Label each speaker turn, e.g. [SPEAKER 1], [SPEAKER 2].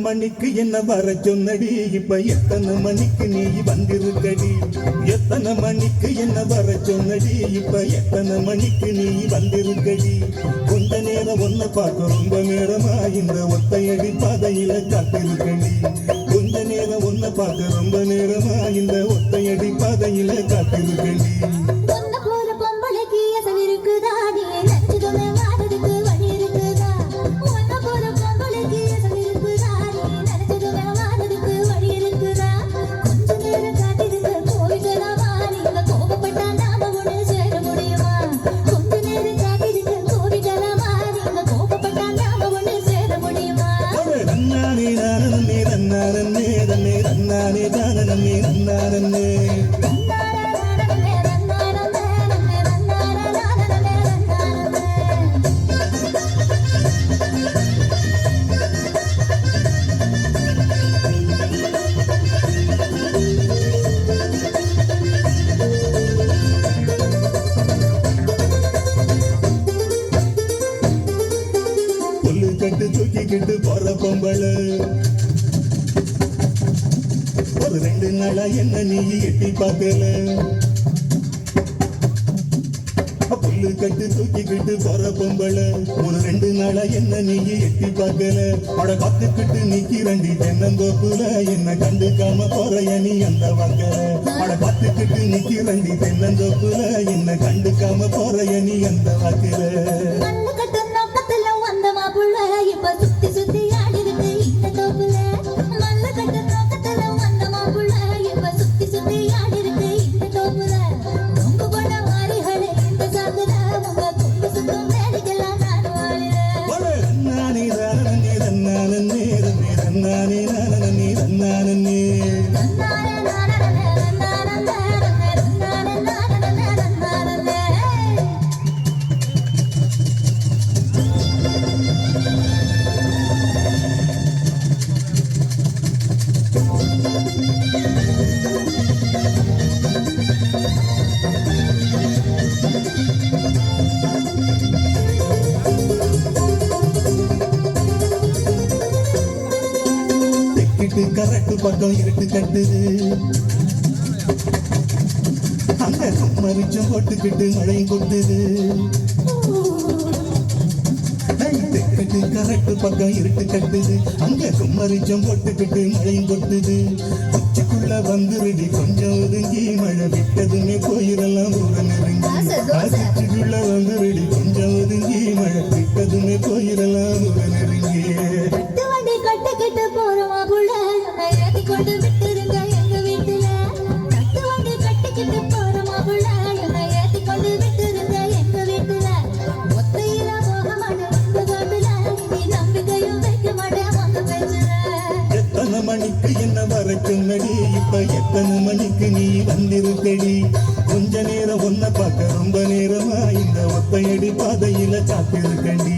[SPEAKER 1] மணிக்கு என்ன வர சொன்னடி, இப்ப எத்தனை மணிக்கு நீ வந்திருக்கடி? எத்தனை மணிக்கு என்ன வர சொன்னடி, இப்ப எத்தனை மணிக்கு நீ வந்திருக்கடி? கொஞ்ச நேரம் ஒன்ன பார்க்க ரொம்ப நேரமா இந்த ஒத்தையடி பாதையில காத்திருக்கடி. கொஞ்ச நேரம் ஒன்ன பார்க்க ரொம்ப நேரமா இந்த ஒத்தையடி பாதையில காத்திருக்கடி. தூக்கிக்கிட்டு போற பொம்பளை ஒரு 2 நாளா என்ன நீ எட்டி பார்க்கல. புல்லு கட்டு தூக்கிக்கிட்டு போற பொம்பளை ஒரு 2 நாளா என்ன நீ எட்டி பார்க்கல. அட காத்துக்கிட்டு நிக்கிறண்டி தென்னந்தோப்புல என்ன கண்டுக்காம போறைய நீ அந்த வாக்கல. அட காத்துக்கிட்டு நிக்கிறண்டி தென்னந்தோப்புல என்ன கண்டுக்காம போறைய நீ அந்த வாக்கல.
[SPEAKER 2] இப்ப சுத்தி சுத்தி ஆடி இருக்கு இந்த தோப்புல. மல்ல கட்ட நோக்கத்துல வந்த மாப்புள்ள இப்ப சுத்தி சுத்தி ஆடி இருக்கு இந்த தோப்புல. உங்க கொண்ட மாறிகளே இந்த சாக்குல உங்க குண்டு சுத்தம் வேடிக்கலாம் நான் வாழுறேன்.
[SPEAKER 1] நானே நானே நானே நானே நானே நானே கரட்டு பக்கம் இருட்டு கட்டுது. அங்க மறிச்சம் போட்டுக்கிட்டு மழையும் கொட்டுது. கரட்டு பக்கம் இருட்டு கட்டுது. அங்க கும்மரிச்சம் போட்டுக்கிட்டு மழையும் கொட்டுது. உச்சிக்குள்ள வந்துருடி கொஞ்சம் ஒதுங்கி மழை விட்டதுமே போயிடலாம் ஊர நெருங்கி. உச்சிக்குள்ள வந்துருடி கொஞ்சம் ஒதுங்கி மழை விட்டதுமே போயிடலாம் ஊர நெருங்கி.
[SPEAKER 2] கொண்டு விட்டுருங்க எங்க வீட்டுல கட்டு வண்டி கட்டிக்கிட்டு போற மாப்புள்ள என்னை ஏத்தி கொண்டு விட்டுருங்க எங்க வீட்டுல. ஒத்தையில போக மாட்டேன் இந்த காட்டுல நீ நம்பிக்கையும் வைக்க மாட்டேன் உங்க பேச்சுல.
[SPEAKER 1] எத்தனை மணிக்கு என்ன வர சொன்னடி, இப்ப எத்தனை மணிக்கு நீ வந்திருக்கடி? கொஞ்ச நேரம் ஒன்ன பார்க்க ரொம்ப நேரமா இந்த ஒத்தையடி பாதையில காத்திருக்கடி.